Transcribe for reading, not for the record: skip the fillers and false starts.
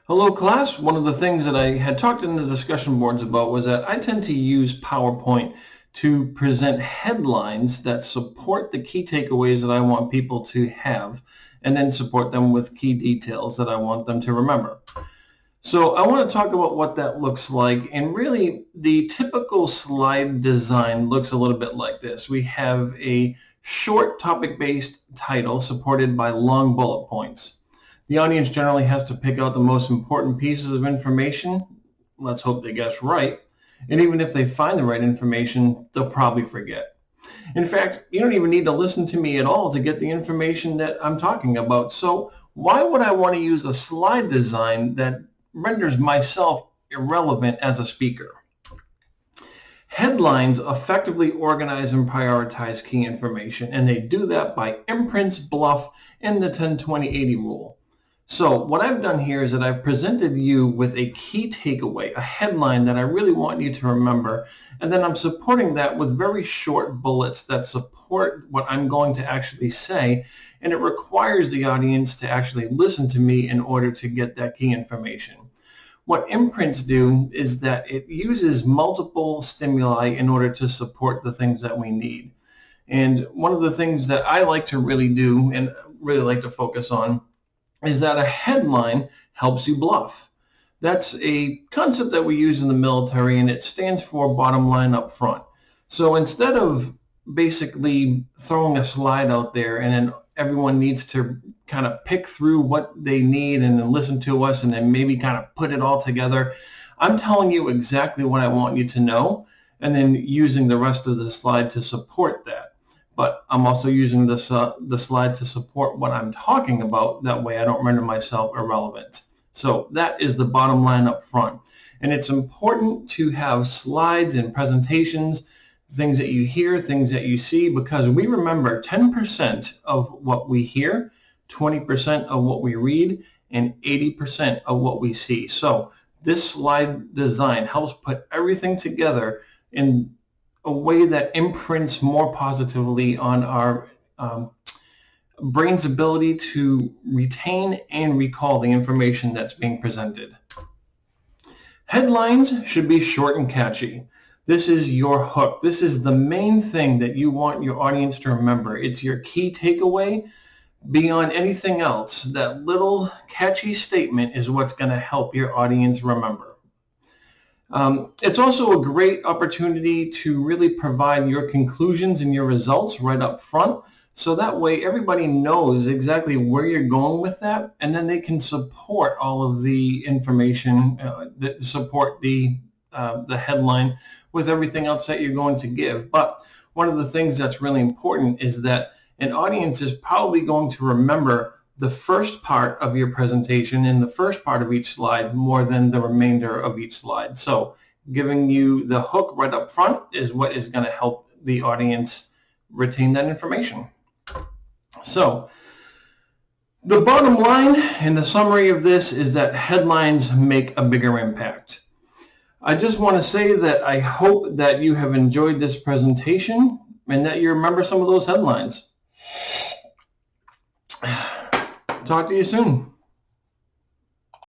Hello class. One of the things that I had talked in the discussion boards about was that I tend to use PowerPoint to present headlines that support the key takeaways that I want people to have, and then support them with key details that I want them to remember. So I want to talk about what that looks like, and really the typical slide design looks a little bit like this. We have a short topic-based title supported by long bullet points. The audience generally has to pick out the most important pieces of information. Let's hope they guess right. And even if they find the right information, they'll probably forget. In fact, you don't even need to listen to me at all to get the information that I'm talking about. So why would I want to use a slide design that renders myself irrelevant as a speaker? Headlines effectively organize and prioritize key information, and they do that by imprints, bluff, and the 10-20-80 rule. So what I've done here is that I've presented you with a key takeaway, a headline that I really want you to remember, and then I'm supporting that with very short bullets that support what I'm going to actually say, and it requires the audience to actually listen to me in order to get that key information. What imprints do is that it uses multiple stimuli in order to support the things that we need. And one of the things that I like to really do and really like to focus on is that a headline helps you bluff. That's a concept that we use in the military, and it stands for bottom line up front. So instead of basically throwing a slide out there and then everyone needs to kind of pick through what they need and then listen to us and then maybe kind of put it all together, I'm telling you exactly what I want you to know and then using the rest of the slide to support that. But I'm also using this the slide to support what I'm talking about. That way I don't render myself irrelevant. So that is the bottom line up front. And it's important to have slides and presentations, things that you hear, things that you see, because we remember 10% of what we hear, 20% of what we read, and 80% of what we see. So this slide design helps put everything together in a way that imprints more positively on our brain's ability to retain and recall the information that's being presented. Headlines should be short and catchy. This is your hook. This is the main thing that you want your audience to remember. It's your key takeaway. Beyond anything else, that little catchy statement is what's going to help your audience remember. It's also a great opportunity to really provide your conclusions and your results right up front. So that way everybody knows exactly where you're going with that, and then they can support all of the information that support the headline with everything else that you're going to give. But one of the things that's really important is that an audience is probably going to remember the first part of your presentation and the first part of each slide more than the remainder of each slide. So giving you the hook right up front is what is going to help the audience retain that information. So the bottom line and the summary of this is that headlines make a bigger impact. I just want to say that I hope that you have enjoyed this presentation and that you remember some of those headlines. Talk to you soon.